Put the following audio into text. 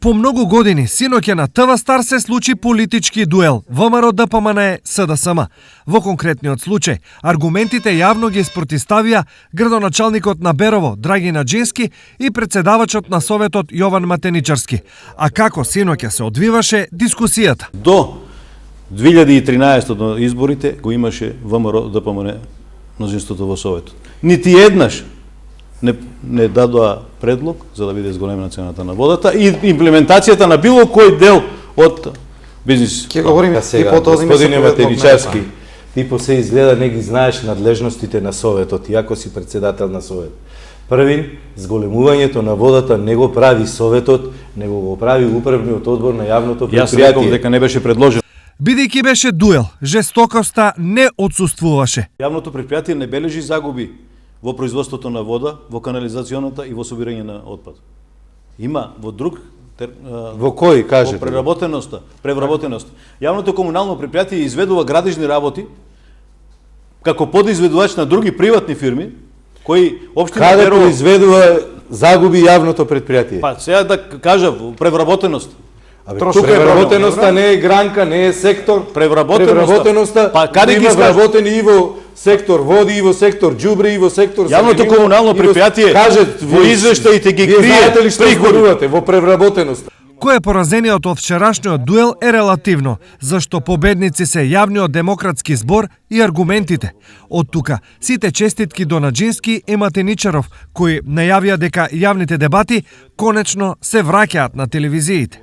По многу години, синоќа на ТВ Стар се случи политички дуел ВМРО ДПМНЕ СДСМ. Во конкретниот случај, аргументите јавно ги спротиставија градоначалникот на Берово Драги Наџински и председавачот на Советот Јован Матеничарски. А како синоќа се одвиваше дискусијата? До 2013 на изборите го имаше ВМРО ДПМНЕ мнозинството во Советот. Нити еднаш не дадоа предлог за да биде зголемена цената на водата и имплементацијата на било кој дел од бизнис. Ќе говориме сега, господине Матеничарски, ти по се изгледа не ги знаеш надлежностите на Советот, иако си председател на Совет. Првин, зголемувањето на водата не го прави Советот, него го прави управниот одбор на јавното предпријатие. Јас реков дека не беше предложен. Бидејќи беше дуел, жестокоста не отсуствуваше. Јавното предпријатие не бележи загуби во производството на вода, во канализационата и во собирање на отпад. Има во друг во кој кажете? Во преработеноста. Јавното комунално предпријатие изведува градежни работи како подизведувач на други приватни фирми кои општина Каде произведува загуби јавното предпријатие? Па сега да кажа преработеност. Тука преработеноста не е гранка, не е сектор. Преработеността па каде ги вработени и во сектор води, и во сектор џубре, и во сектор јавното комунално предпријатие во извештаите ги крие. Знаете ли што зборувате во преработеност? Кој е поразениот од вчерашниот дуел е релативно, зашто победници се јавниот демократски збор и аргументите. Од тука, сите честитки до Наџински и Матеничаров, кои најавија дека јавните дебати конечно се враќаат на телевизиите.